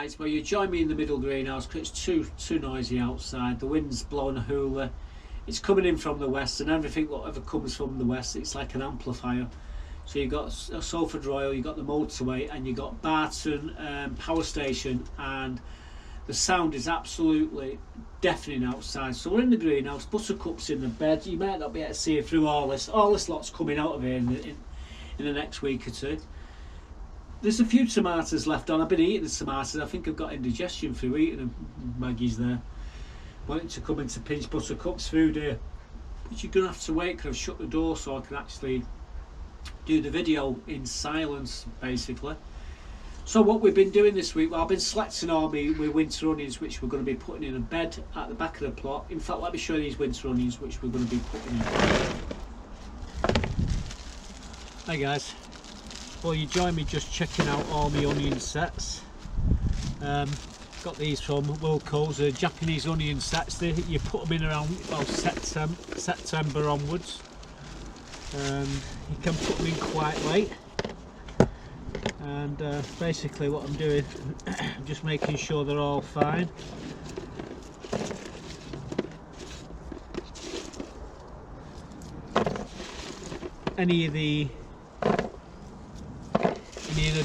Right, well, you join me in the middle greenhouse because it's too noisy outside. The wind's blowing a hooler. It's coming in from the west, and everything whatever comes from the west, it's like an amplifier. So you've got Salford Royal, you've got the motorway, and you've got Barton power station, and the sound is absolutely deafening outside. So we're in the greenhouse, Buttercup's in the bed. You might not be able to see it through all this. All this lot's coming out of here in the next week or two. There's a few tomatoes left on. I've been eating the tomatoes. I think I've got indigestion through eating them. Maggie's there wanting to come in to pinch Buttercup's food here, but you're gonna have to wait because I've shut the door so I can actually do the video in silence basically. So what we've been doing this week, well, I've been selecting all my winter onions which we're going to be putting in a bed at the back of the plot. In fact, let me show you these winter onions which we're going to be putting in. Hi guys. Well, you join me just checking out all my onion sets. Got these from Wilco's, Japanese onion sets. You put them in around September onwards. You can put them in quite late. And basically what I'm doing, I'm just making sure they're all fine. Any of the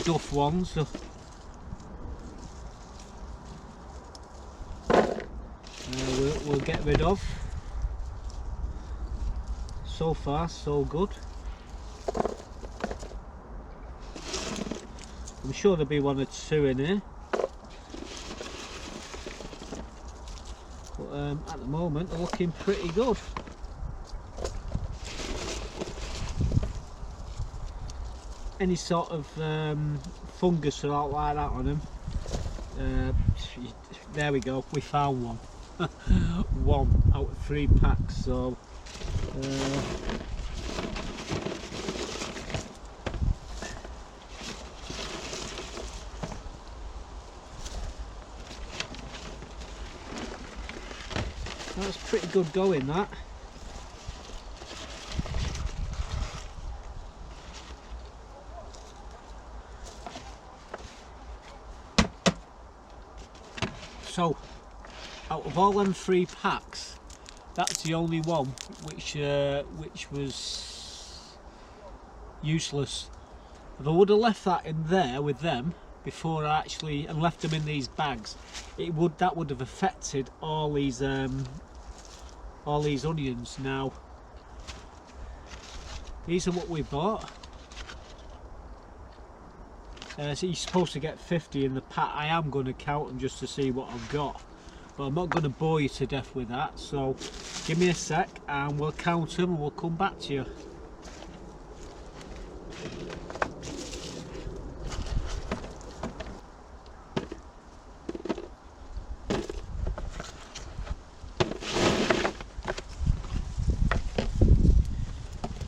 duff ones, we'll get rid of. So far so good. I'm sure there'll be one or two in here, but at the moment they're looking pretty good. Any sort of fungus or out like that on them, there we go, we found one. One out of 3 packs, so that's pretty good going, that. So, out of all them 3 packs, that's the only one which was useless. If I would have left that in there with them before I actually and left them in these bags, that would have affected all these onions. Now, these are what we bought. So you're supposed to get 50 in the pack. I am going to count them just to see what I've got, but I'm not going to bore you to death with that, so give me a sec and we'll count them and we'll come back to you.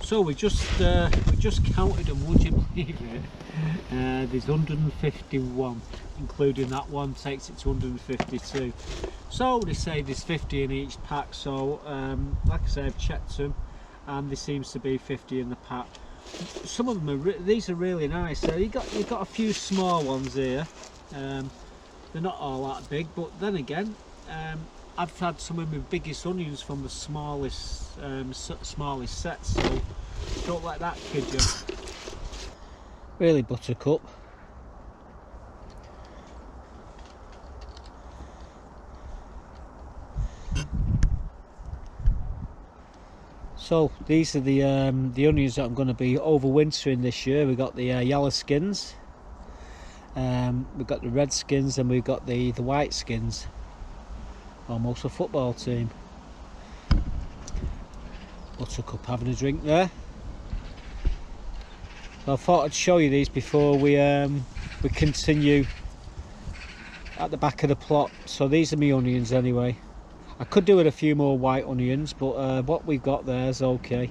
So we just counted them, would you believe it? There's 151, including that one takes it to 152. So they say there's 50 in each pack, so like I say, I've checked them and there seems to be 50 in the pack. Some of them these are really nice. You've got a few small ones here. They're not all that big, but then again, I've had some of my biggest onions from the smallest sets, so don't let that kid you. Really, Buttercup. So these are the onions that I'm going to be overwintering this year. We've got the yellow skins, we've got the red skins, and we've got the white skins. Almost a football team. Buttercup having a drink there. So I thought I'd show you these before we continue at the back of the plot. So these are my onions anyway. I could do with a few more white onions, but what we've got there is okay.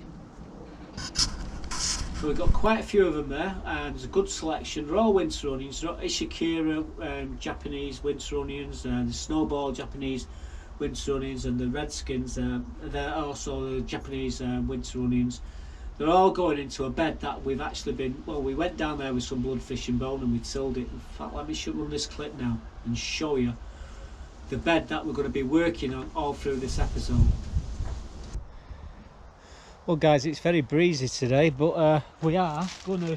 So we've got quite a few of them there, and there's a good selection. They're all winter onions. They're Ishikura Japanese winter onions, and the Snowball Japanese winter onions, and the red skins. They're also the Japanese winter onions. They're all going into a bed that we've actually been, well, we went down there with some bloodfish and bone and we tilled it. In fact, let me run this clip now and show you the bed that we're going to be working on all through this episode. Well guys, it's very breezy today, but we are going to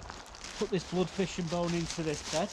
put this bloodfish and bone into this bed.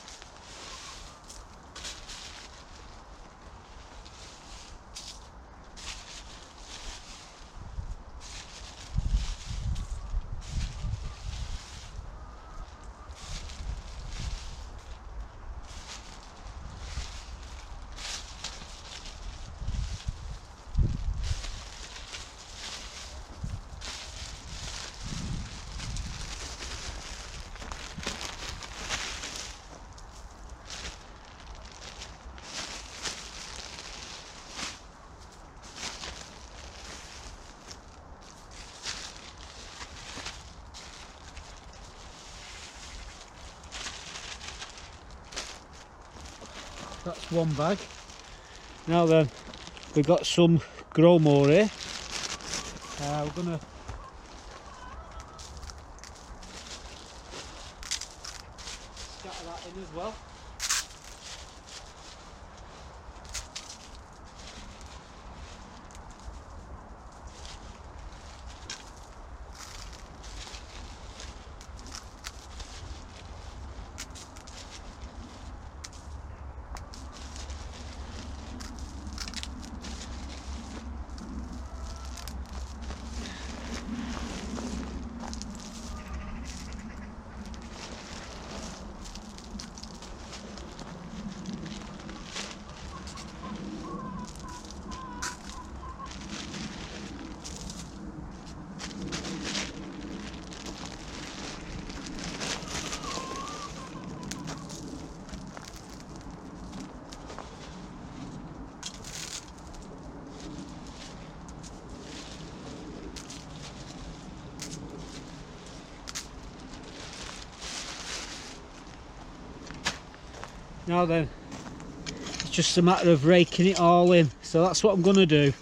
That's one bag. Now then, we've got some grow more here. We're going to scatter that in as well. Now then, it's just a matter of raking it all in, so that's what I'm going to do.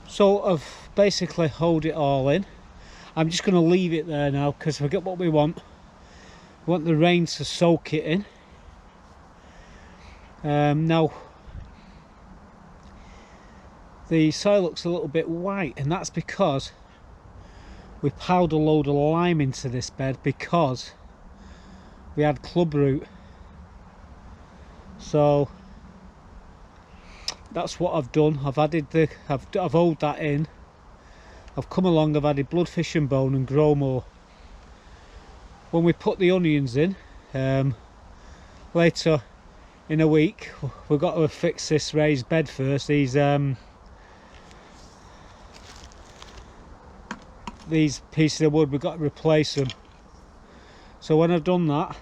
So I've basically hauled it all in. I'm just going to leave it there now because we get what we want. We want the rain to soak it in. Now the soil looks a little bit white, and that's because we piled a load of lime into this bed because we had club root. So that's what I've done. I've added I've hauled that in. I've come along, I've added bloodfish and bone and grow more. When we put the onions in later in a week, we've got to fix this raised bed first. These pieces of wood, we've got to replace them. So when I've done that,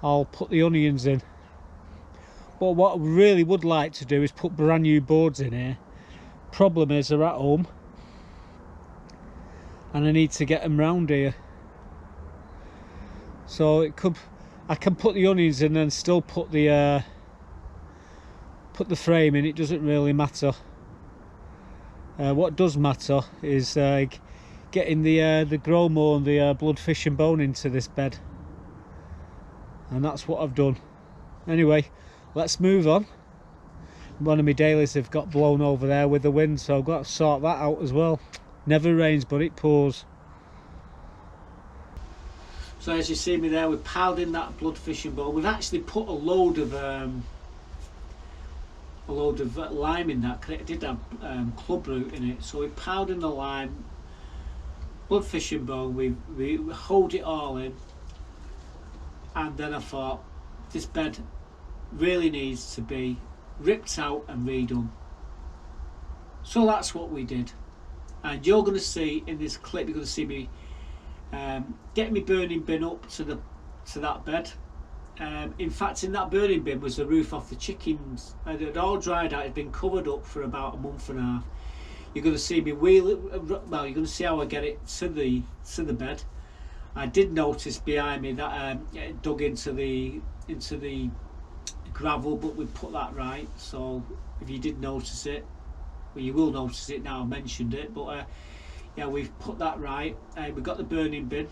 I'll put the onions in. But what I really would like to do is put brand new boards in here. Problem is they're at home and I need to get them round here. So I can put the onions in and still put the frame in. It doesn't really matter. What does matter is getting the Gromo and the blood, fish and bone into this bed, and that's what I've done. Anyway, let's move on. One of my dailies have got blown over there with the wind, so I've got to sort that out as well. Never rains but it pours. So as you see me there, we've piled in that blood, fish and bone. We've actually put a load of lime in that, because it did have club root in it. So we piled in the lime, blood, fish and bone. We hold it all in, and then I thought this bed really needs to be ripped out and redone. So that's what we did, and you're going to see in this clip, you're going to see me get my burning bin up to that bed. In fact, in that burning bin was the roof off the chickens, and it had all dried out. It had been covered up for about a month and a half. You're going to see me wheel it. Well, you're going to see how I get it to the bed. I did notice behind me that it dug into the gravel, but we put that right. So if you did notice it, well, you will notice it now I mentioned it. But yeah, we've put that right. We've got the burning bin.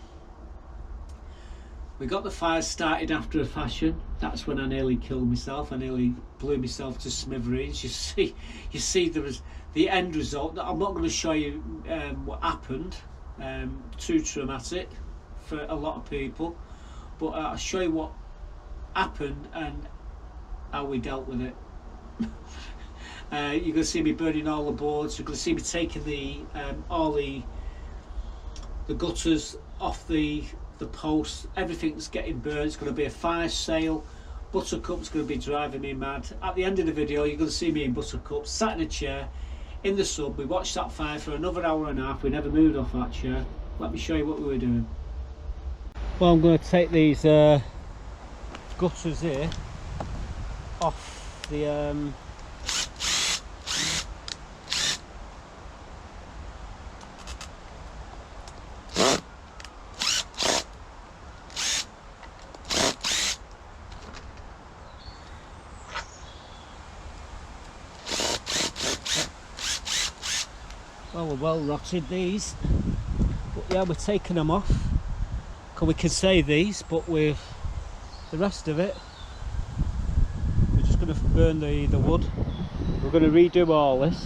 We got the fire started after a fashion. That's when I nearly killed myself. I nearly blew myself to smithereens. You see, there was the end result. I'm not going to show you what happened. Too traumatic for a lot of people. But I'll show you what happened and how we dealt with it. You're going to see me burning all the boards. You're going to see me taking all the gutters off the posts. Everything's getting burned. It's going to be a fire sale. Buttercup's going to be driving me mad. At the end of the video, you're going to see me in Buttercup sat in a chair in the sun. We watched that fire for another hour and a half. We never moved off that chair. Let me show you what we were doing. Well, I'm going to take these gutters here off the well rotted these, but yeah, we're taking them off because we can save these, but with the rest of it we're just going to burn the wood. We're going to redo all this.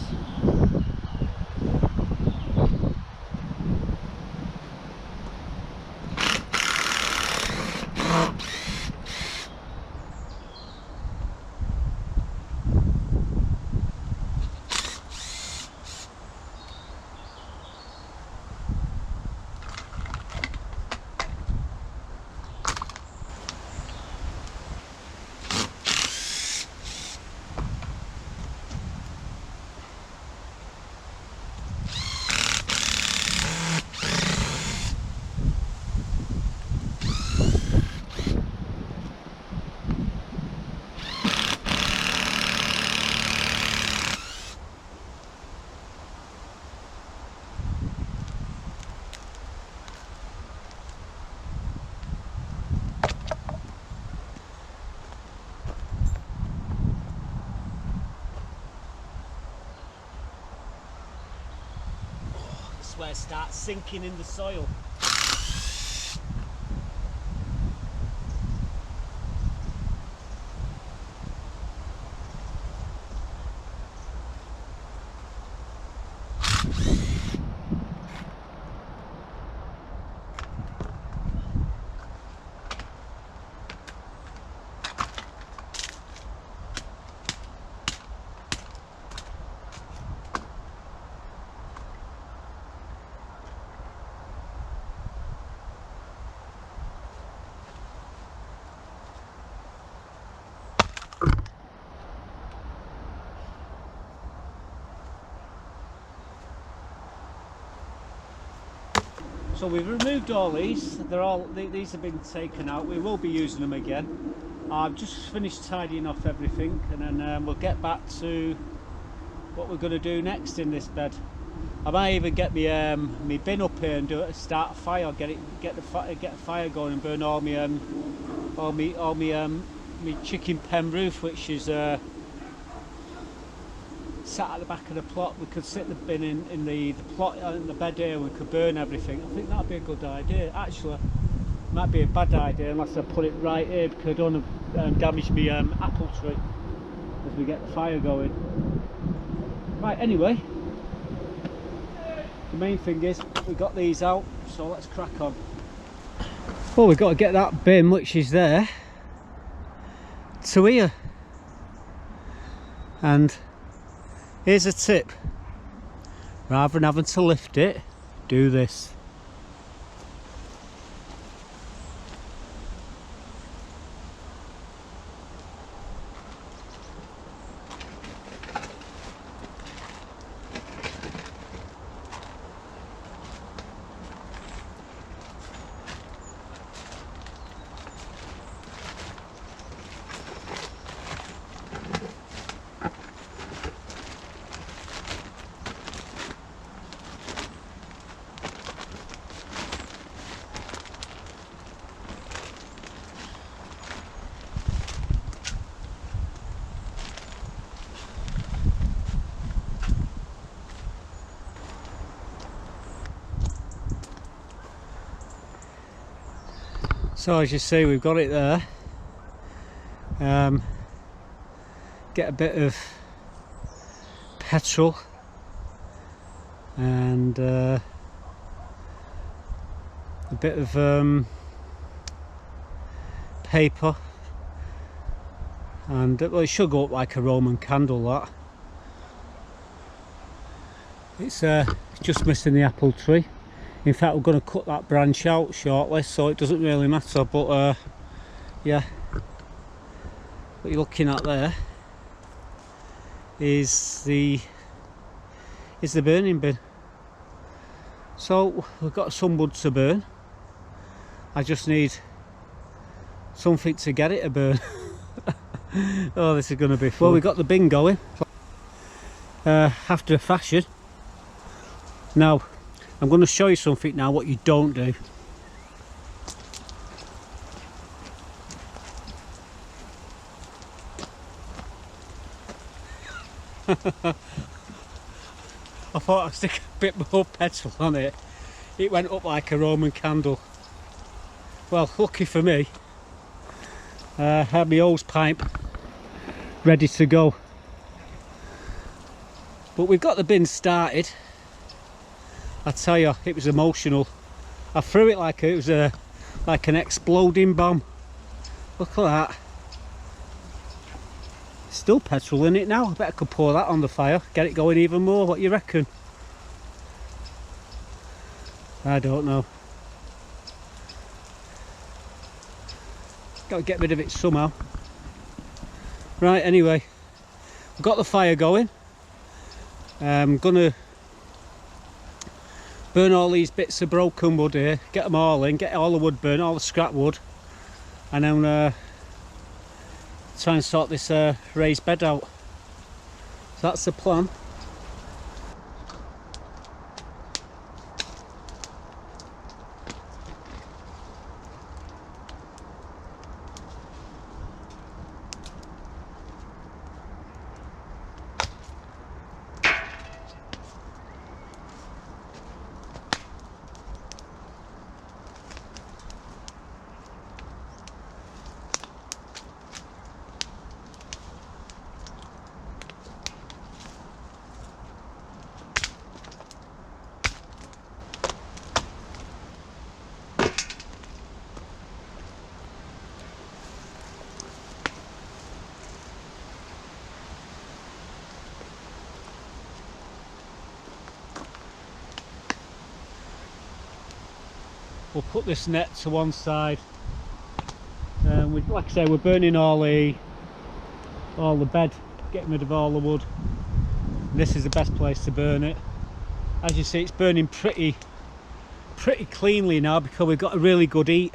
Where it starts sinking in the soil. So we've removed all these. These have been taken out. We will be using them again. I've just finished tidying off everything, and then we'll get back to what we're going to do next in this bed. I might even get me bin up here and start a fire, get a fire going and burn all my chicken pen roof, which is sat at the back of the plot. We could sit the bin in the plot in the bed here. We could burn everything. I think that'd be a good idea. Actually, might be a bad idea unless I put it right here, because I don't want to damage my apple tree as we get the fire going. Right. Anyway, the main thing is we got these out, so let's crack on. Well, we've got to get that bin, which is there, to here. And here's a tip: rather than having to lift it, do this. So as you see, we've got it there. Get a bit of petrol and a bit of paper, and well, it should go up like a Roman candle. That it's just missing the apple tree. In fact, we're going to cut that branch out shortly, so it doesn't really matter. But yeah, what you're looking at there is the burning bin. So we've got some wood to burn. I just need something to get it to burn. Oh, this is going to be fun. Well, we've got the bin going after a fashion. Now I'm going to show you something now what you don't do. I thought I'd stick a bit more petrol on it. It went up like a Roman candle. Well, lucky for me, I had my hose pipe ready to go. But we've got the bin started. I tell you, it was emotional. I threw it like it was like an exploding bomb. Look at that. Still petrol in it now. I bet I could pour that on the fire, get it going even more. What you reckon? I don't know. Got to get rid of it somehow. Right, anyway, we've got the fire going. I'm gonna burn all these bits of broken wood here, get them all in, get all the wood burnt, all the scrap wood, and then try and sort this raised bed out. So that's the plan. We'll put this net to one side. Like I say, we're burning all the bed, getting rid of all the wood. This is the best place to burn it. As you see, it's burning pretty pretty cleanly now because we've got a really good heat.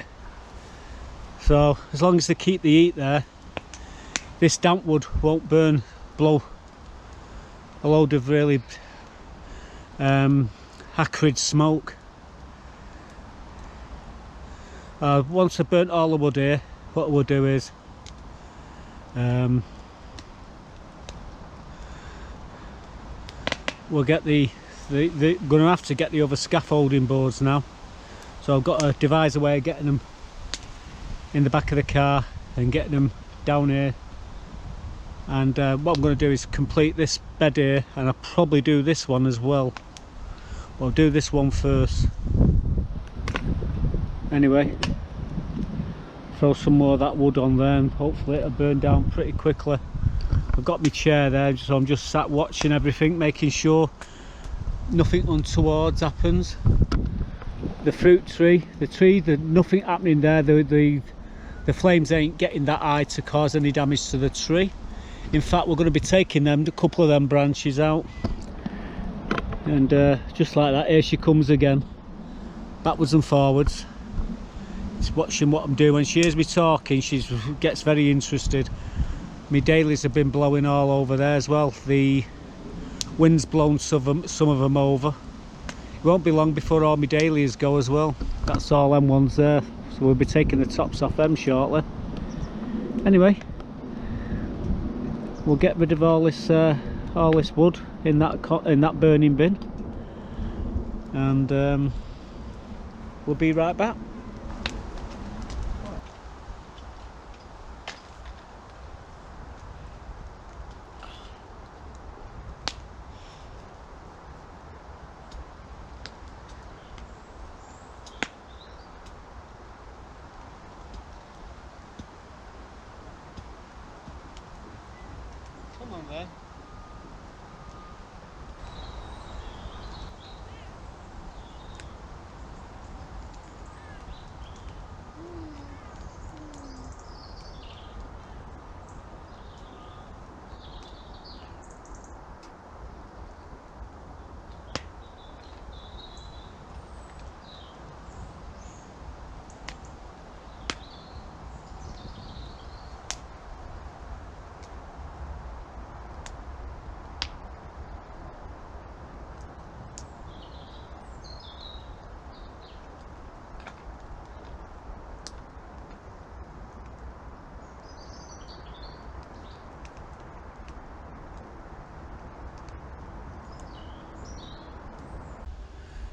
So as long as they keep the heat there, this damp wood won't blow a load of really acrid smoke. Once I've burnt all the wood here, what we'll do is we'll get gonna have to get the other scaffolding boards now. So I've got to devise a way of getting them in the back of the car and getting them down here. And what I'm going to do is complete this bed here, and I'll probably do this one as well. I'll do this one first. Anyway, throw some more of that wood on there and hopefully it'll burn down pretty quickly. I've got my chair there, so I'm just sat watching everything, making sure nothing untoward happens. The fruit tree, nothing happening there. The flames ain't getting that high to cause any damage to the tree. In fact, we're going to be taking a couple of them branches out, and just like that, here she comes again, backwards and forwards. She's watching what I'm doing. When she hears me talking, she gets very interested. My dailies have been blowing all over there as well. The wind's blown some of them over. It won't be long before all my dailies go as well. That's all them ones there. So we'll be taking the tops off them shortly. Anyway, we'll get rid of all this wood in that burning bin, and we'll be right back. Come on then.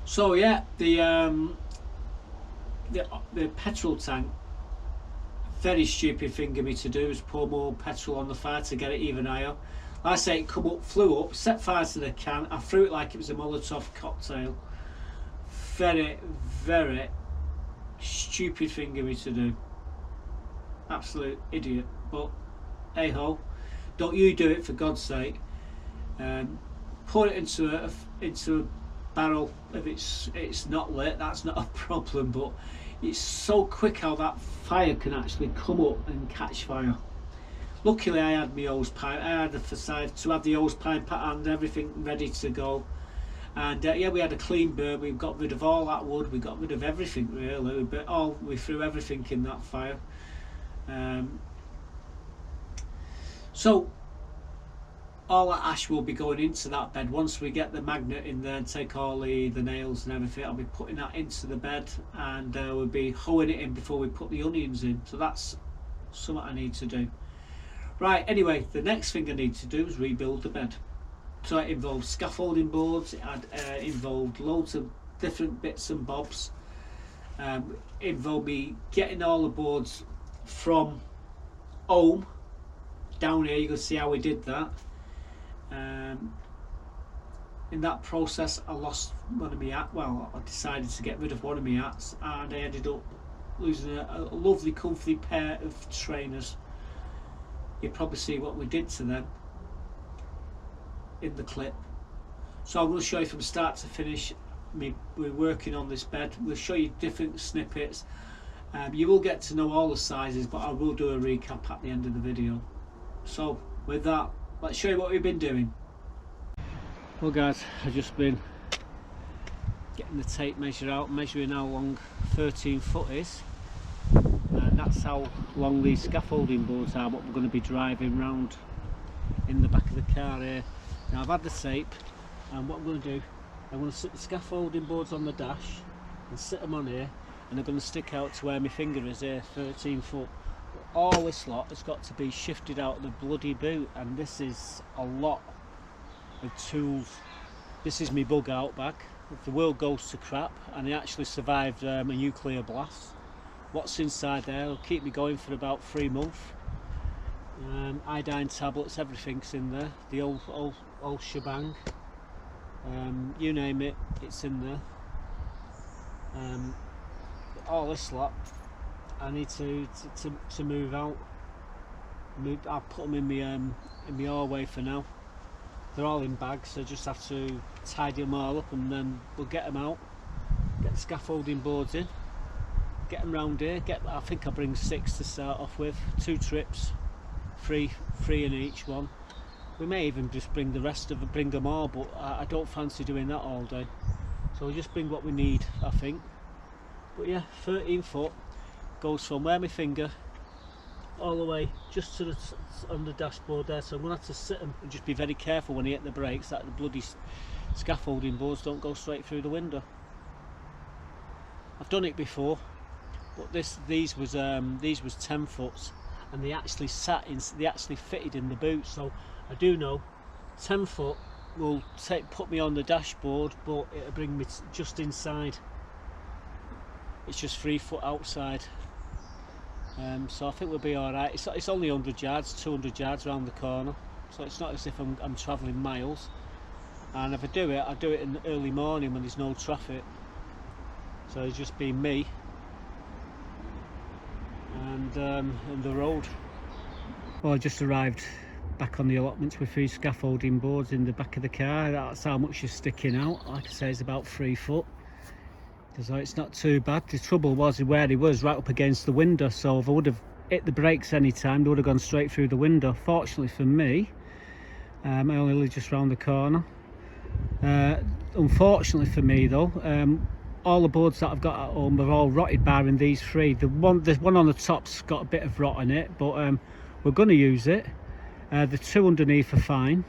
So yeah, the petrol tank, very stupid thing of me to do is pour more petrol on the fire to get it even higher. Like I say, it come up, flew up, set fire to the can. I threw it like it was a Molotov cocktail. Very, very stupid thing of me to do. Absolute idiot. But hey ho, don't you do it for God's sake. Pour it into a barrel. If it's not lit, that's not a problem, but it's so quick how that fire can actually come up and catch fire. Luckily I had my hose pipe, I had the facade to have the hose pipe and everything ready to go, and yeah, we had a clean burn. We got rid of all that wood, we got rid of everything really, we threw everything in that fire. So all that ash will be going into that bed. Once we get the magnet in there and take all the nails and everything, I'll be putting that into the bed, and we'll be hoeing it in before we put the onions in. So that's something I need to do. Right, anyway, the next thing I need to do is rebuild the bed. So it involved scaffolding boards, it involved loads of different bits and bobs. It involved me getting all the boards from home down here. You can see how we did that. In that process I lost one of my hats. Well, I decided to get rid of one of my hats, and I ended up losing a lovely comfy pair of trainers. You probably see what we did to them in the clip. So I'm going to show you from start to finish. We're working on this bed. We'll show you different snippets. You will get to know all the sizes, but I will do a recap at the end of the video. So with that, let's show you what we've been doing. Well guys, I've just been getting the tape measure out, measuring how long 13 foot is, and that's how long these scaffolding boards are, what we're going to be driving round in the back of the car here. Now I've had the tape, and what I'm going to do, I'm going to sit the scaffolding boards on the dash and sit them on here, and they're going to stick out to where my finger is here, 13 foot. But all this lot has got to be shifted out of the bloody boot, and this is a lot of tools. This is my bug out bag. If the world goes to crap, and I actually survived a nuclear blast, what's inside there will keep me going for about 3 months. Iodine tablets, everything's in there, the old shebang, you name it, it's in there. All this lot I need to move out. I'll put them in my hallway for now. They're all in bags, so I just have to tidy them all up, and then we'll get them out, get the scaffolding boards in, get them round here. I think I'll bring 6 to start off with, 2 trips, three in each one. We may even just bring the rest of it, bring them all, but I don't fancy doing that all day, so we'll just bring what we need, I think. But yeah, 13 foot goes from where my finger all the way just to on the dashboard there, so I'm going to have to sit and just be very careful when I hit the brakes that the bloody scaffolding boards don't go straight through the window. I've done it before, but these was 10 foots, and they actually fitted in the boot, so I do know 10 foot will put me on the dashboard, but it'll bring me just inside. It's just 3 foot outside. So I think we'll be alright. It's only 100 yards, 200 yards around the corner, so it's not as if I'm travelling miles. And if I do it, in the early morning when there's no traffic. So it's just been me and the road. Well, I just arrived back on the allotments with 3 scaffolding boards in the back of the car. That's how much is sticking out. Like I say, it's about 3 foot. So it's not too bad. The trouble was where he was, right up against the window, so if I would have hit the brakes any time, they would have gone straight through the window. Fortunately for me, I only live just round the corner. Unfortunately for me though, all the boards that I've got at home are all rotted, barring these 3. The one on the top's got a bit of rot in it, but we're going to use it. The 2 underneath are fine.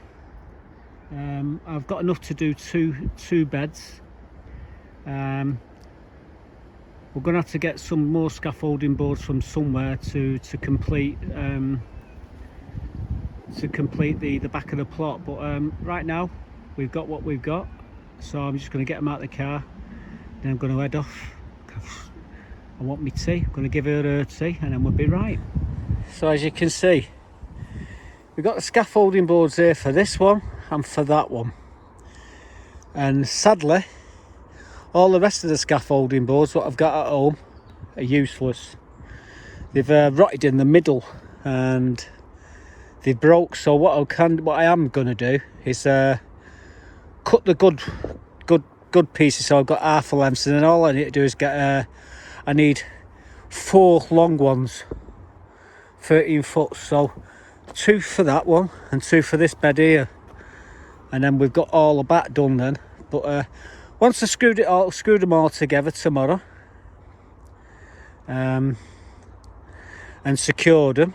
I've got enough to do two beds. We're going to have to get some more scaffolding boards from somewhere to complete the back of the plot, but right now we've got what we've got, so I'm just going to get them out of the car, then I'm going to head off. I want me tea, I'm going to give her tea, and then we'll be right. So as you can see, we've got the scaffolding boards here for this one and for that one, and sadly all the rest of the scaffolding boards what I've got at home are useless. They've rotted in the middle and they broke, so what I am going to do is cut the good pieces, so I've got half a length, and then all I need to do is get I need 4 long ones, 13 foot, so 2 for that one and 2 for this bed here, and then we've got all the back done then. But once I screwed them all together tomorrow, and secured them,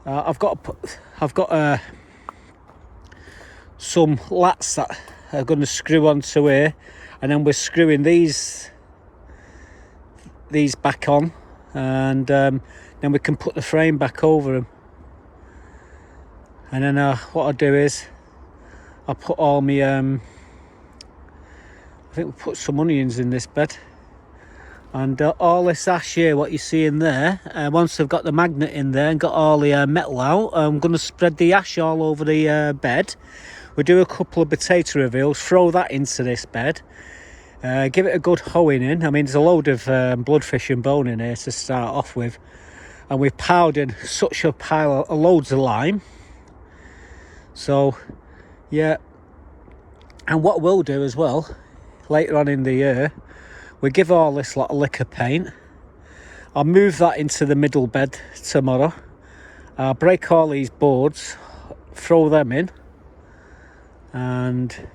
I've got some lats that are going to screw onto here, and then we're screwing these back on, and then we can put the frame back over them. And then what I'll do is I'll put all my I think we'll put some onions in this bed, and all this ash here what you see in there, once I've got the magnet in there and got all the metal out, I'm going to spread the ash all over the bed. We'll do a couple of potato reveals, throw that into this bed, give it a good hoeing in. I mean, there's a load of bloodfish and bone in here to start off with, and we've piled in such a pile of loads of lime. So yeah, and what we'll do as well later on in the year, we give all this lot of liquor paint. I'll move that into the middle bed tomorrow. I'll break all these boards, throw them in, and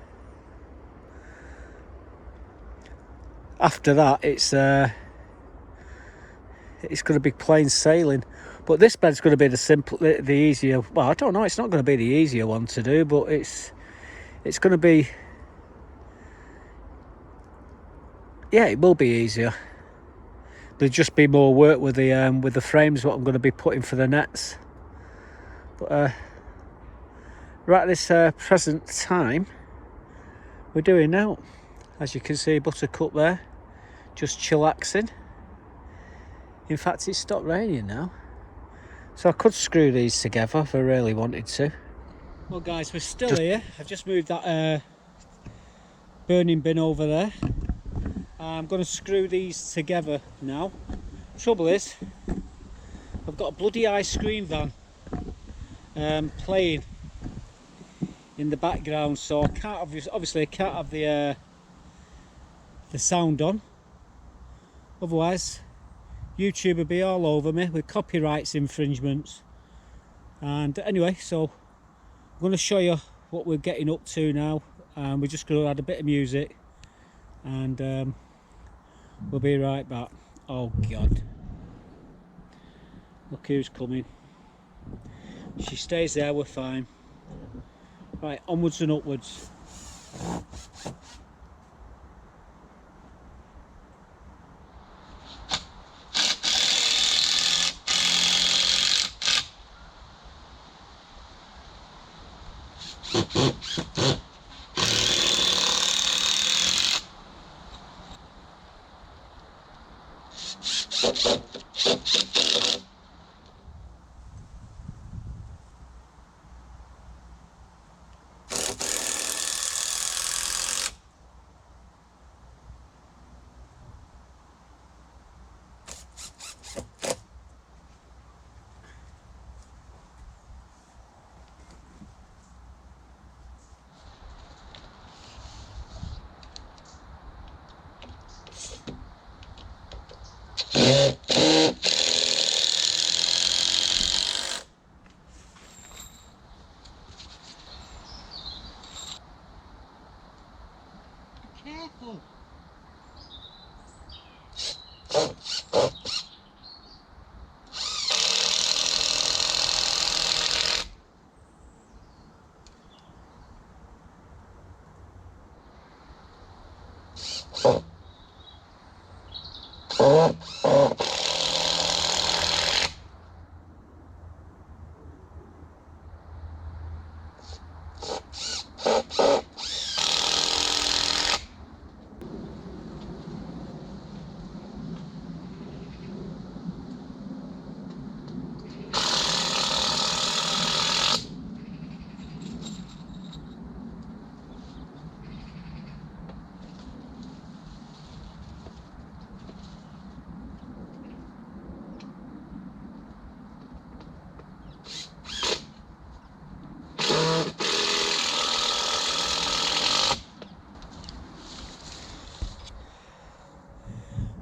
after that it's going to be plain sailing. But this bed's going to be the easier. Well, I don't know. It's not going to be the easier one to do, but it's going to be. Yeah, it will be easier. There'll just be more work with the frames. What I'm going to be putting for the nets. But right at this present time, we're doing now. As you can see, Buttercup there, just chillaxing. In fact, it's stopped raining now. So I could screw these together if I really wanted to. Well guys, we're still here. I've just moved that burning bin over there. I'm going to screw these together now. Trouble is, I've got a bloody ice cream van playing in the background, so I can't obviously I can't have the sound on. Otherwise, YouTube will be all over me with copyrights infringements. And anyway, so I'm going to show you what we're getting up to now. We're just going to add a bit of music, and we'll be right back. Oh God, look who's coming. She stays there, we're fine. Right, onwards and upwards. Careful.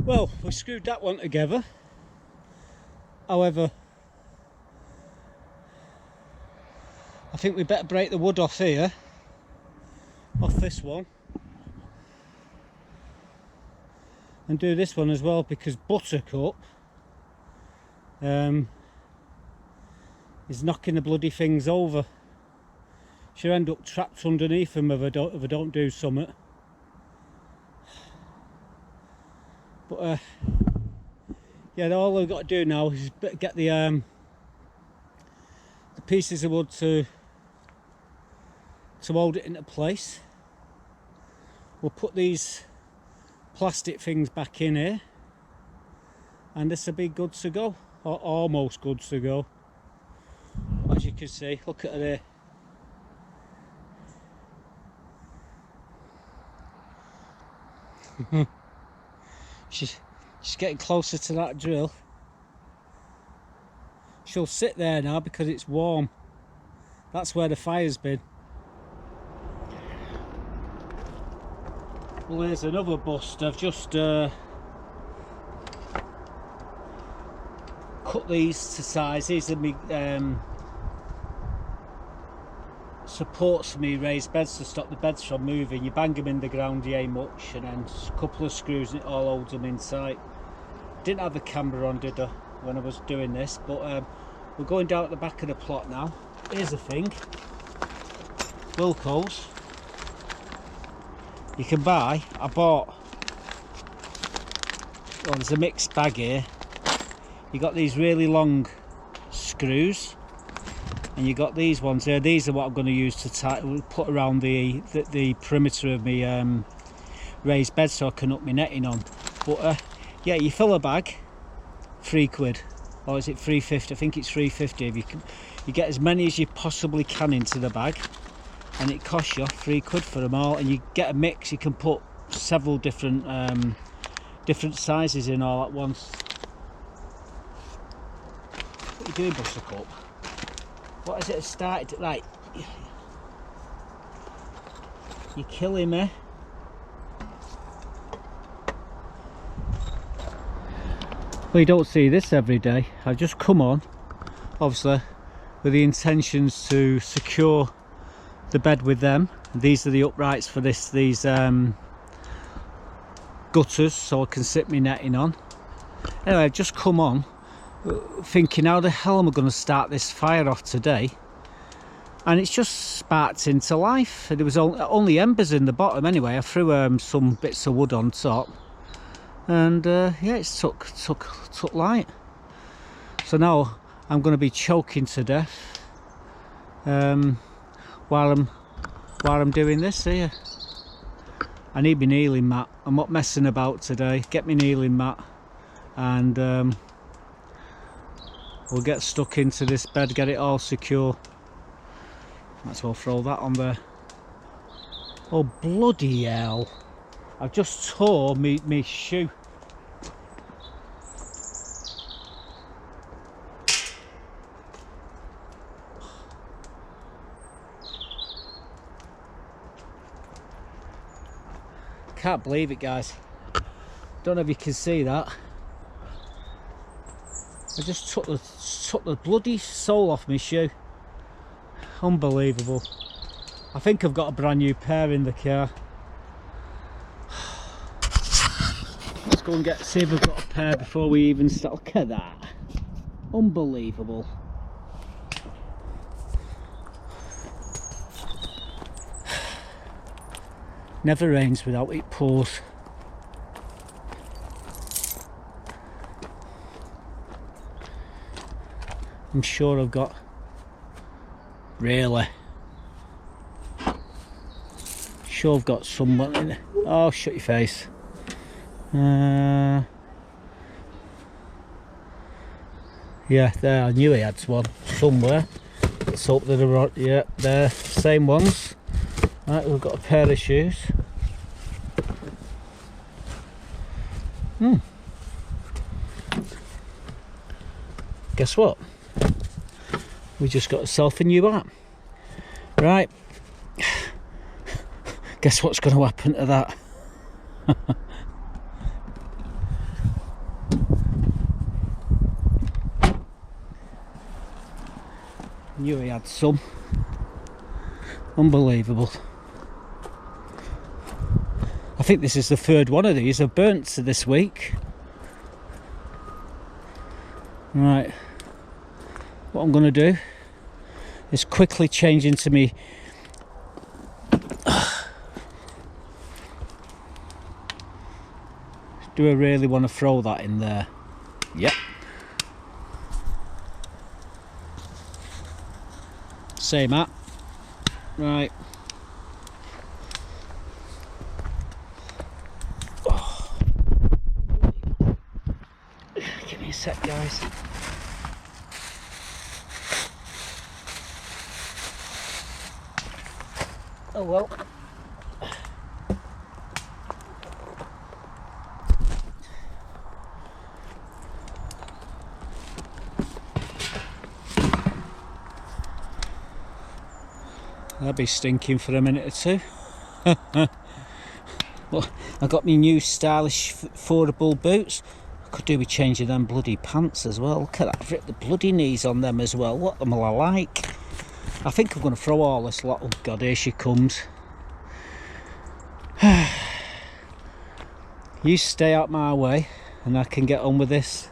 Well, we screwed that one together. However, I think we better break the wood off here, off this one, and do this one as well, because Buttercup is knocking the bloody things over. She'll end up trapped underneath them if I don't do something. But yeah, all I've got to do now is get the pieces of wood to hold it into place. We'll put these plastic things back in here, and this will be good to go, or almost good to go. As you can see, look at her there. She's getting closer to that drill. She'll sit there now because it's warm. That's where the fire's been. Well, here's another bust. I've just cut these to size. These are me supports for me raised beds to stop the beds from moving. You bang them in the ground, you ain't much, and then a couple of screws and it all holds them in sight. Didn't have the camera on, did I, when I was doing this? But we're going down at the back of the plot now. Here's the thing, Wilco's. You can buy, I bought, well, there's a mixed bag here. You got these really long screws, and you got these ones here. These are what I'm going to use to put around the perimeter of my raised bed so I can up my netting on. But yeah, you fill a bag, £3, or is it £3.50? I think it's £3.50. If you get as many as you possibly can into the bag, and it costs you £3 for them all. And you get a mix. You can put several different sizes in all at once. What are you doing, Buttercup? What is it that started? Right, you're killing me. Well, you don't see this every day. I've just come on, obviously, with the intentions to secure the bed with them. These are the uprights for these gutters, so I can sit my netting on. Anyway, I've just come on thinking, how the hell am I going to start this fire off today? And it's just sparked into life. There was only embers in the bottom anyway. I threw some bits of wood on top, and yeah, it's took light. So now I'm going to be choking to death while I'm doing this here. I need my kneeling mat. I'm not messing about today. Get my kneeling mat, and we'll get stuck into this bed, get it all secure. Might as well throw that on there. Oh bloody hell! I've just tore me shoe. Can't believe it, guys. Don't know if you can see that. I just took the bloody sole off my shoe. Unbelievable. I think I've got a brand new pair in the car. Let's go and see if we've got a pair before we even start. Look at that. Unbelievable. Never rains without it pours. I'm sure I've got... Really? Sure I've got someone in there. Oh, shut your face. Yeah, there, I knew he had one somewhere. Let's hope that they're, yeah, they're same ones. Right, we've got a pair of shoes. Guess what? We just got ourselves a new app. Right. Guess what's going to happen to that? Knew he had some. Unbelievable. I think this is the third one of these I've burnt this week. Right, what I'm going to do is quickly change into me. Do I really want to throw that in there? Yep. Same at. Right. Oh. Give me a sec, guys. Oh well. That'll be stinking for a minute or two. Well, I got me new stylish affordable boots. I could do with changing them bloody pants as well. Look at that, I've ripped the bloody knees on them as well. What am I like? I think I'm going to throw all this lot. Oh God, here she comes. You stay out my way and I can get on with this.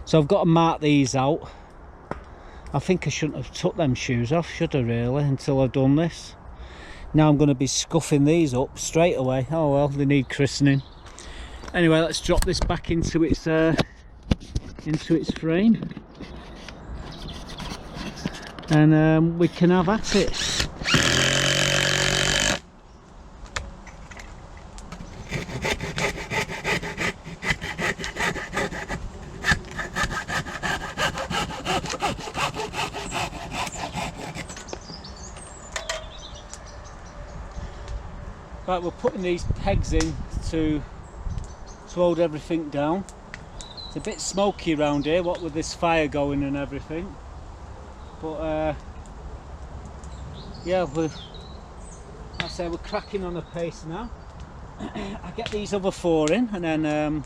So I've got to mark these out. I think I shouldn't have took them shoes off, should I really, until I've done this. Now I'm going to be scuffing these up straight away. Oh well, they need christening. Anyway, let's drop this back into its frame. And we can have at it. Right, we're putting these pegs in to hold everything down. It's a bit smoky around here, what with this fire going and everything. But yeah, like I say, we're cracking on a pace now. I get these other 4 in and then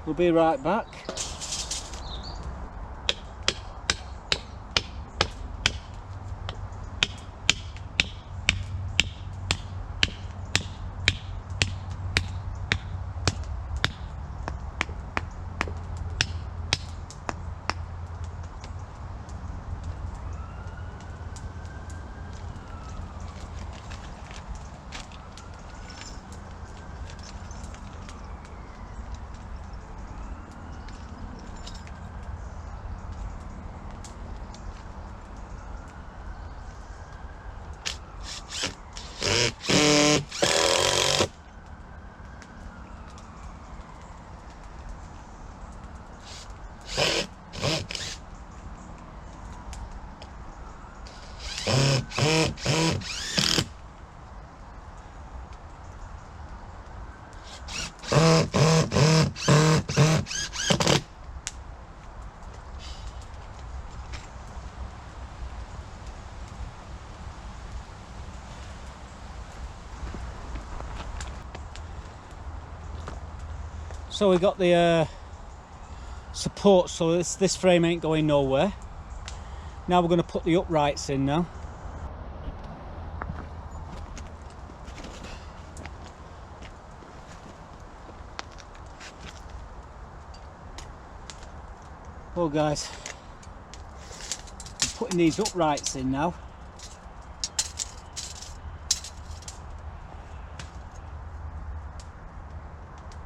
we'll be right back. So we got the support, so this frame ain't going nowhere. Now we're going to put the uprights in now. Well guys, I'm putting these uprights in now.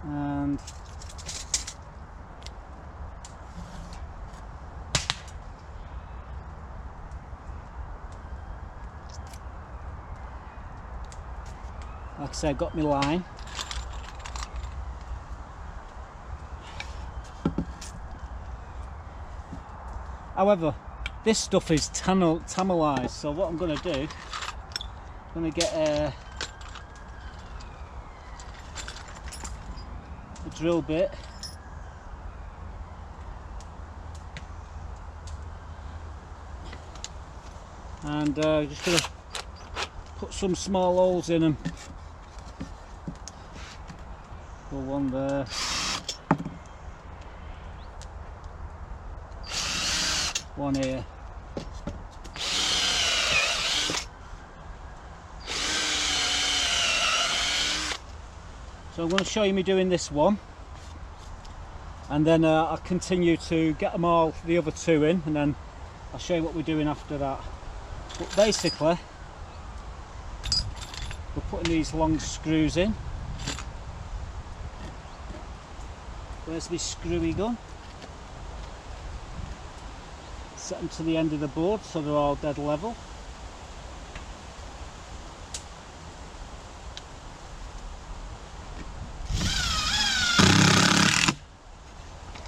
And like I said, I've got my line. However, this stuff is tannalized, so what I'm going to do, I'm going to get a drill bit and just going to put some small holes in them. Put one there. One here. So I'm going to show you me doing this one, and then I'll continue to get them all, the other 2 in, and then I'll show you what we're doing after that. But basically, we're putting these long screws in. Where's my screwy gun? Set them to the end of the board so they're all dead level.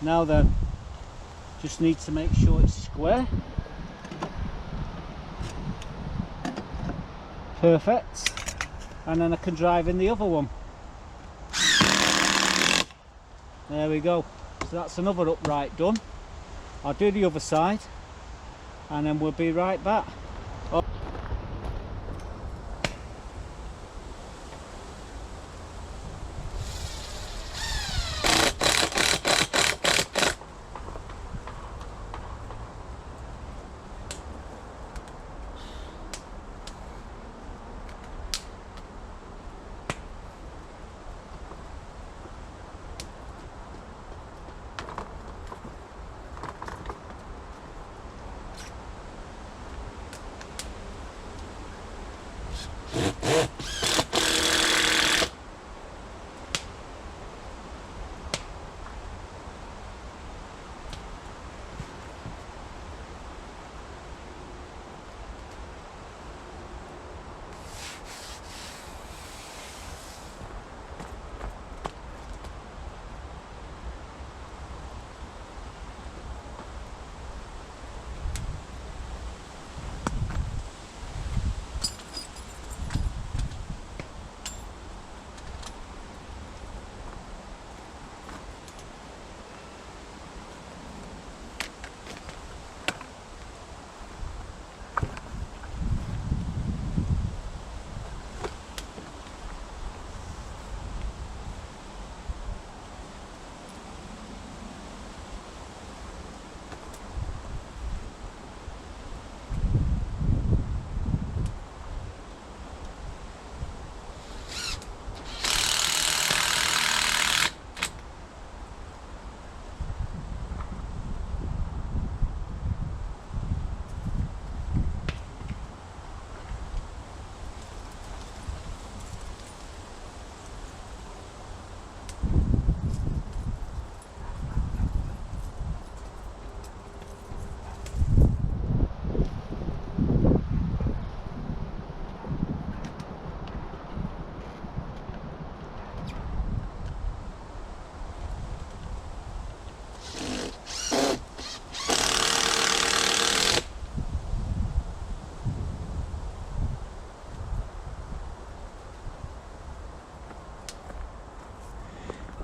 Now then, just need to make sure it's square. Perfect. And then I can drive in the other one. There we go. So that's another upright done. I'll do the other side and then we'll be right back. Oh.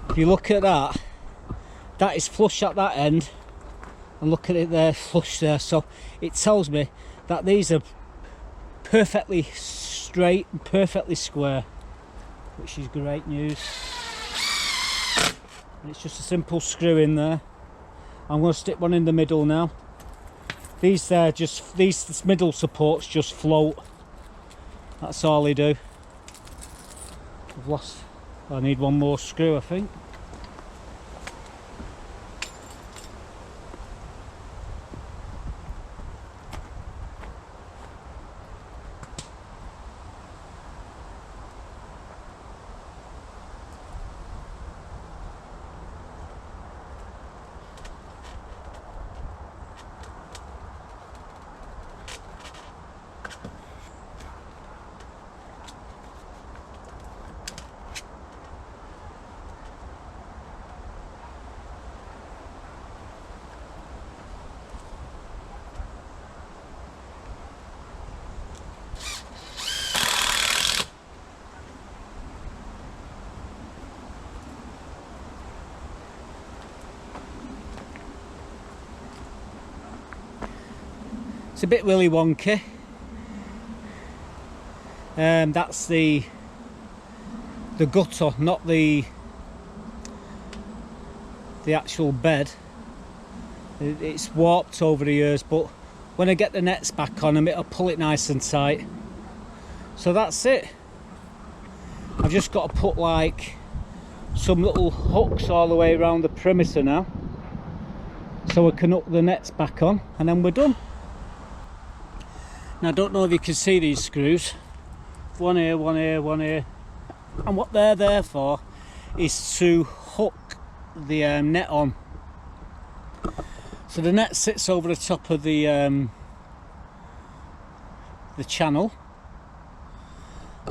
If you look at that, that is flush at that end, and look at it there, flush there. So it tells me that these are perfectly straight and perfectly square, which is great news. And it's just a simple screw in there. I'm going to stick one in the middle now. These middle supports just float. That's all they do. I need one more screw, I think. It's a bit willy wonky. That's the gutter, not the actual bed. It's warped over the years, but when I get the nets back on them, it'll pull it nice and tight. So that's it. I've just got to put like some little hooks all the way around the perimeter now, so I can hook the nets back on, and then we're done. Now I don't know if you can see these screws. One here, one here, one here. And what they're there for is to hook the net on. So the net sits over the top of the channel,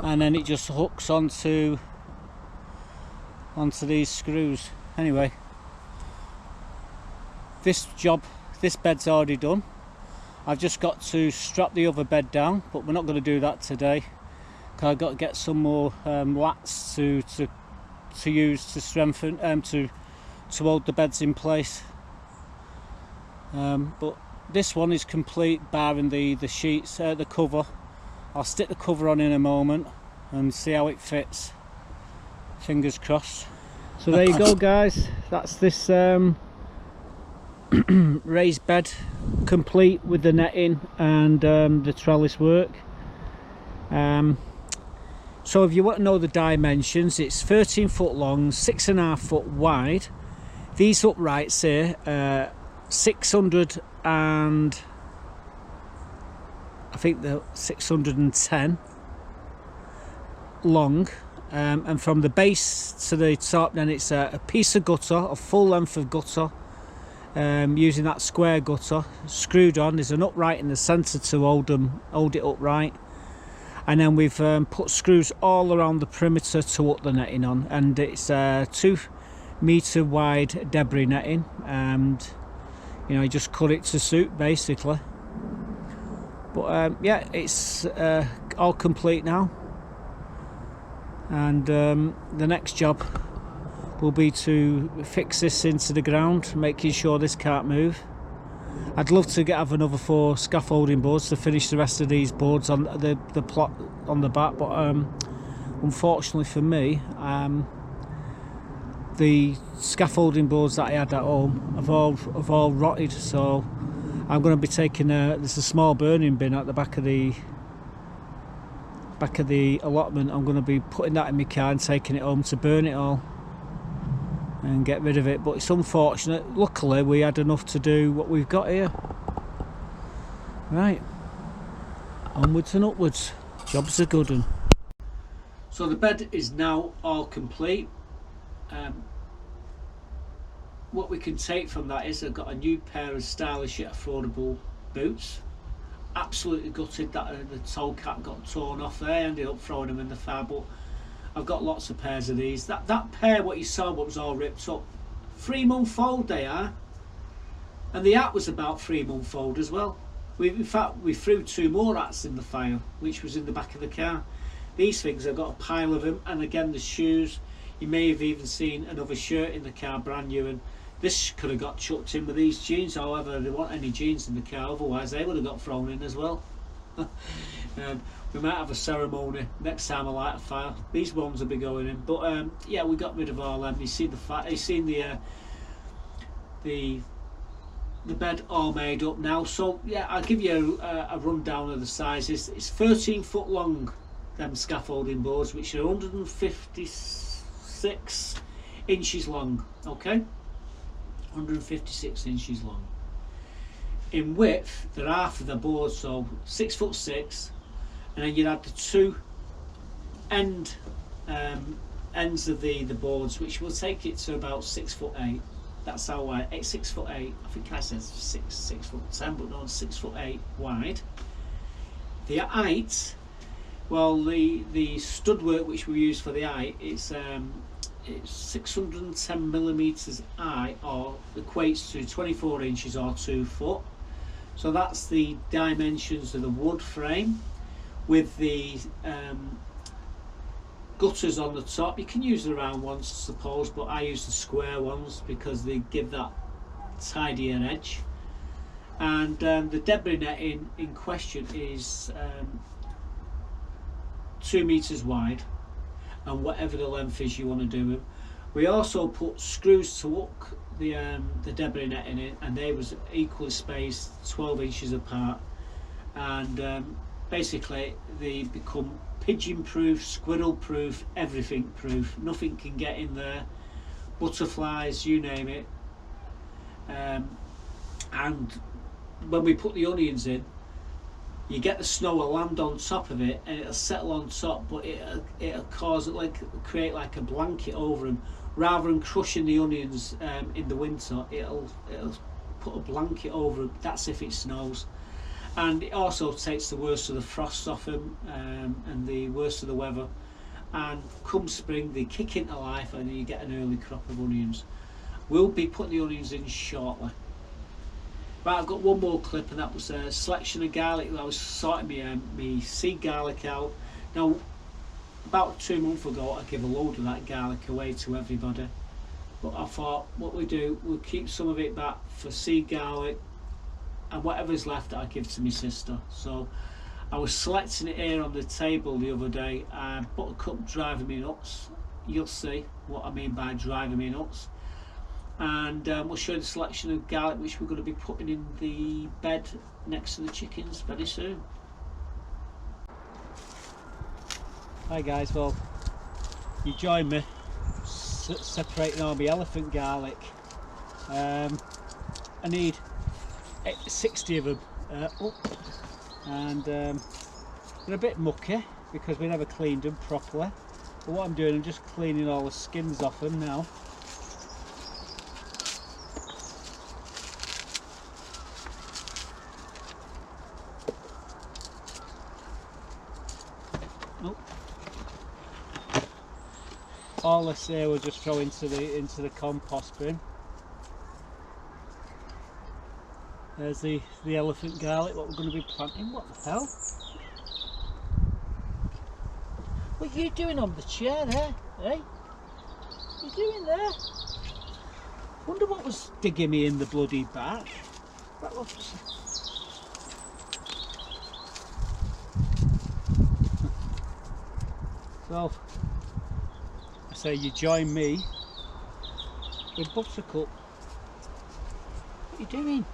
and then it just hooks onto these screws. Anyway, this bed's already done. I've just got to strap the other bed down, but we're not going to do that today, because I've got to get some more lats to use to strengthen to hold the beds in place. But this one is complete, barring the sheets, the cover. I'll stick the cover on in a moment and see how it fits. Fingers crossed. So there you go, guys. That's this raised bed complete with the netting and the trellis work. So if you want to know the dimensions, it's 13 foot long, 6.5 foot wide. These uprights here, 600 and I think they're 610 long, and from the base to the top then it's a piece of gutter, a full length of gutter, using that square gutter screwed on. There's an upright in the centre to hold it upright, and then we've put screws all around the perimeter to put the netting on, and it's 2 metre wide debris netting, and you know, you just cut it to suit basically. But yeah, it's all complete now, and the next job will be to fix this into the ground, making sure this can't move. I'd love to have another 4 scaffolding boards to finish the rest of these boards on the plot on the back, but unfortunately for me, the scaffolding boards that I had at home have all rotted. So I'm going to be taking there's a small burning bin at the back of the allotment. I'm going to be putting that in my car and taking it home to burn it all and get rid of it. But it's unfortunate. Luckily we had enough to do what we've got here. Right, onwards and upwards. Job's a good one. So the bed is now all complete. What we can take from that is I've got a new pair of stylish yet affordable boots. Absolutely gutted that the toe cap got torn off there. I ended up throwing them in the fire, but I've got lots of pairs of these. That pair what you saw was all ripped up. 3-month old they are, and the hat was about 3-month old as well. In fact we threw 2 more hats in the fire, which was in the back of the car. These things, I've got a pile of them, and again the shoes. You may have even seen another shirt in the car, brand new, and this could have got chucked in with these jeans. However, there weren't any jeans in the car, otherwise they would have got thrown in as well. We might have a ceremony next time I light a fire. These ones will be going in, but yeah, we got rid of all them. You see the bed all made up now. So yeah, I'll give you a rundown of the sizes. It's 13 foot long, them scaffolding boards, which are 156 inches long. Okay, 156 inches long. In width, they're half of the board, so 6'6", and then you'd add the 2 ends of the boards, which will take it to about 6'8". That's how wide. 6'8". I think I said 6'10", but no, 6'8" wide. The height, well, the stud work which we use for the height, it's 610 millimeters high, or equates to 24 inches or 2 foot. So that's the dimensions of the wood frame with the gutters on the top. You can use the round ones, I suppose, but I use the square ones because they give that tidier edge. And the debris netting in question is 2 meters wide, and whatever the length is you want to do it. We also put screws to hook the debris netting in, and they was equally spaced, 12 inches apart, and basically they become pigeon proof, squirrel proof, everything proof. Nothing can get in there, butterflies, you name it. And when we put the onions in, you get the snow will land on top of it and it'll settle on top, but it'll cause it create like a blanket over them. Rather than crushing the onions in the winter, it'll put a blanket over them. That's if it snows. And it also takes the worst of the frost off them, and the worst of the weather. And come spring, they kick into life, and you get an early crop of onions. We'll be putting the onions in shortly. Right, I've got one more clip, and that was a selection of garlic. I was sorting me seed garlic out. Now, about 2 months ago, I gave a load of that garlic away to everybody. But I thought, what we do, we'll keep some of it back for seed garlic, and whatever's left, I give to my sister. So I was selecting it here on the table the other day, and Buttercup driving me nuts. You'll see what I mean by driving me nuts. And we'll show you the selection of garlic which we're going to be putting in the bed next to the chickens very soon. Hi guys, well, you join me separating all my elephant garlic. I need 60 of them up, and they're a bit mucky because we never cleaned them properly. But what I'm doing, I'm just cleaning all the skins off them now. Oh. All this here we'll just throw into the compost bin. There's the elephant garlic, what we're going to be planting. What the hell? What are you doing on the chair there, eh? What are you doing there? Wonder what was digging me in the bloody back. That looks... So, I say you join me with Buttercup. What are you doing?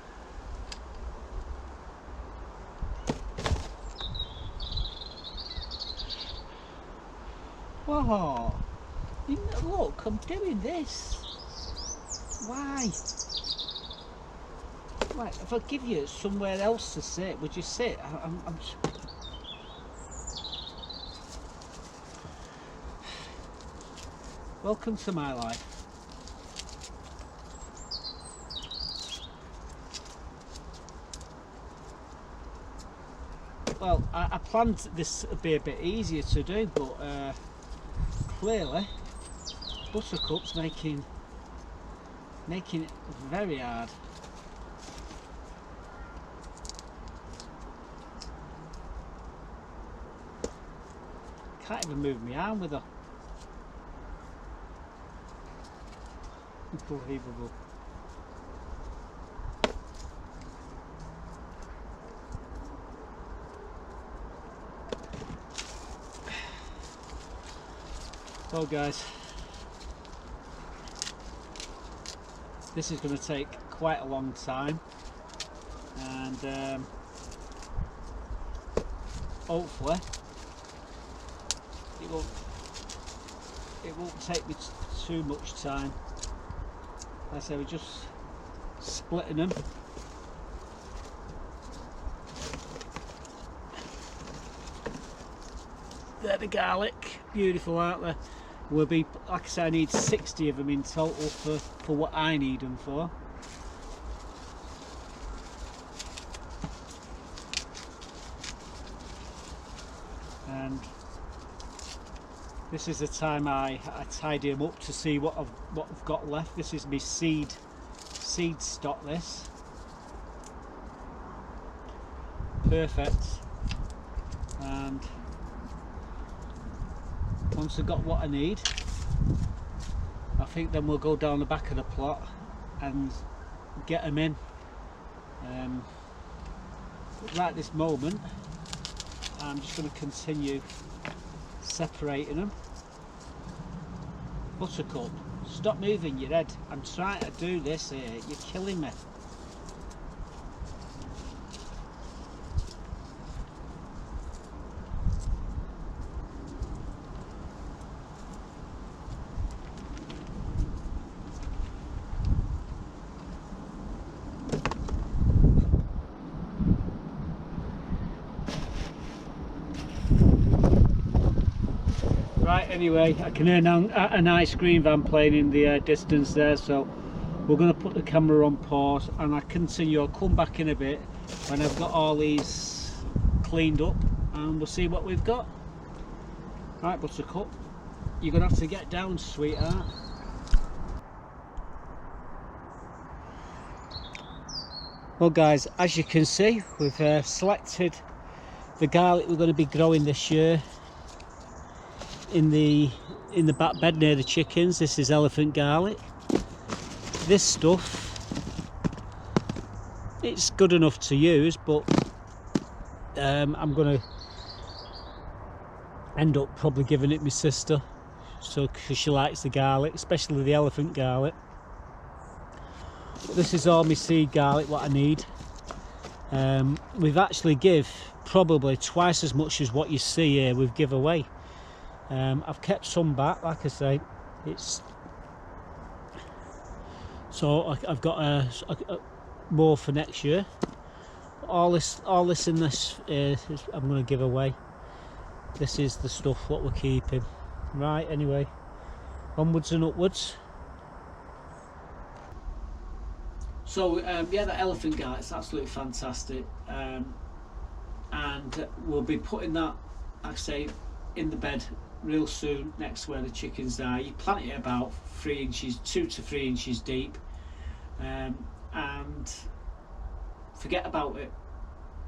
Whoa! Look, I'm doing this. Why? Right, if I give you somewhere else to sit, would you sit? I'm just... Welcome to my life. Well, I planned this to be a bit easier to do, but clearly Buttercup's making it very hard. Can't even move my arm with her. Unbelievable. So guys, this is going to take quite a long time, and hopefully it won't take me too much time. Like I say, we're just splitting them. There, the garlic, beautiful, aren't they? Will be, like I say, I need 60 of them in total for what I need them for. And this is the time I tidy them up to see what I've got left. This is my seed stock. This perfect. And once I've got what I need, I think then we'll go down the back of the plot and get them in. But right this moment, I'm just going to continue separating them. Buttercup, stop moving your head. I'm trying to do this here. You're killing me. Right, anyway, I can hear now an ice cream van playing in the distance there, so we're going to put the camera on pause and I continue. I'll come back in a bit when I've got all these cleaned up and we'll see what we've got. Right, Buttercup, you're going to have to get down, sweetheart. Well guys, as you can see, we've selected the garlic we're going to be growing this year in the back bed near the chickens. This is elephant garlic. This stuff, it's good enough to use, but I'm going to end up probably giving it my sister, so because she likes the garlic, especially the elephant garlic. This is all my seed garlic, what I need. We've actually give probably twice as much as what you see here we've give away. I've kept some back, like I say. It's so I've got more for next year. All this in this I'm going to give away. this is the stuff what we're keeping. Right, anyway, onwards and upwards. So yeah, the elephant guy, it's absolutely fantastic, and we'll be putting that, like I say, in the bed real soon, next to where the chickens are. You plant it about 3 inches, 2 to 3 inches deep, and forget about it,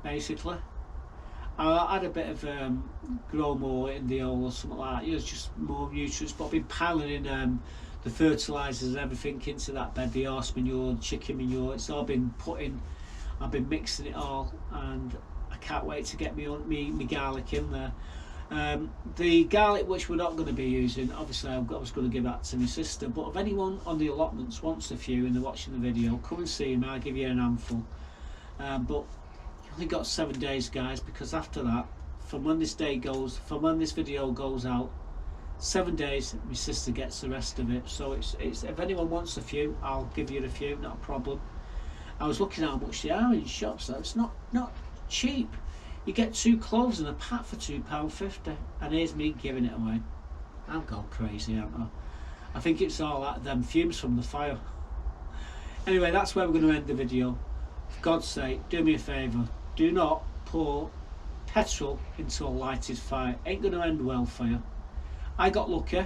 basically. I had a bit of grow more in the hole or something like that. It's just more nutrients, but I've been piling in the fertilisers and everything into that bed, the horse manure, chicken manure. It's all been put in. I've been mixing it all, and I can't wait to get me garlic in there. The garlic which we're not going to be using, obviously I was going to give that to my sister, but if anyone on the allotments wants a few and they're watching the video, come and see me, I'll give you an handful. But you only got 7 days, guys, because after that, from when this video goes out, 7 days, my sister gets the rest of it. So it's if anyone wants a few, I'll give you a few, not a problem. I was looking at how much they are in shops, though. It's not cheap. You get 2 cloves in a pack for £2.50, and here's me giving it away. I'm going crazy, aren't I? I think it's all that them fumes from the fire. Anyway, that's where we're going to end the video. For God's sake, do me a favour. Do not pour petrol into a lighted fire. Ain't going to end well for you. I got lucky.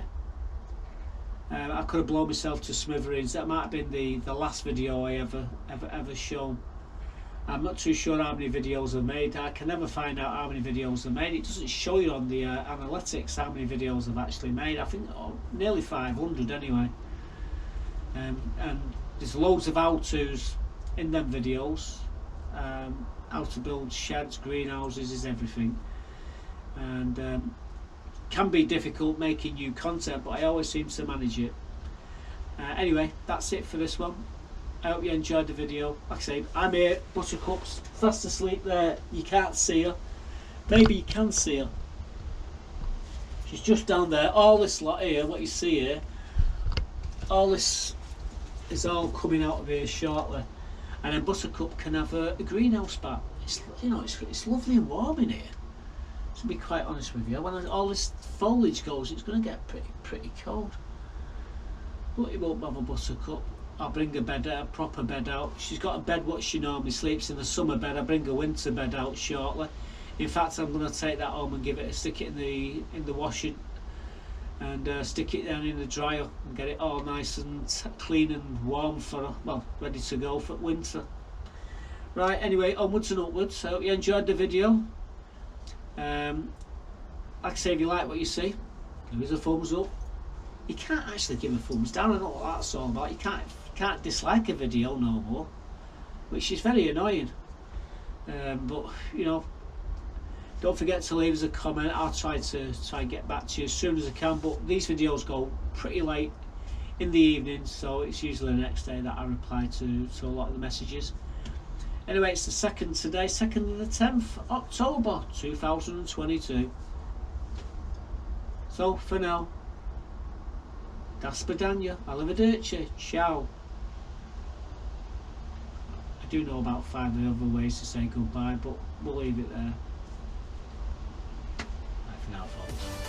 I could have blown myself to smithereens. That might have been the last video I ever shown. I'm not too sure how many videos I've made. I can never find out how many videos I've made. It doesn't show you on the analytics how many videos I've actually made. I think nearly 500 anyway. And there's loads of how-tos in them videos. How to build sheds, greenhouses, is everything. And can be difficult making new content, but I always seem to manage it. Anyway, that's it for this one. I hope you enjoyed the video. Like I say, I'm here, Buttercup's fast asleep there. You can't see her. Maybe you can see her. She's just down there. All this lot here, what you see here, all this is all coming out of here shortly. And then Buttercup can have a greenhouse back. It's, you know, it's lovely and warm in here. To be quite honest with you, when all this foliage goes, it's going to get pretty cold. But it won't bother Buttercup. I'll bring a bed out, a proper bed out. She's got a bed what she normally sleeps in, the summer bed. I'll bring a winter bed out shortly. In fact, I'm going to take that home and stick it in the washing, and stick it down in the dryer and get it all nice and clean and warm for, well, ready to go for winter. Right, anyway, onwards and upwards. I hope you enjoyed the video. Like I say, if you like what you see, give us a thumbs up. You can't actually give a thumbs down. I don't know what that's all about. You can't dislike a video no more, which is very annoying. But you know, don't forget to leave us a comment. I'll try and get back to you as soon as I can. But these videos go pretty late in the evening, so it's usually the next day that I reply to a lot of the messages. Anyway, it's the 2nd today, 2nd of the 10th October 2022. So for now, da spadania, arrivederci, ciao. I do know about 5 other ways to say goodbye, but we'll leave it there. Bye for now, folks.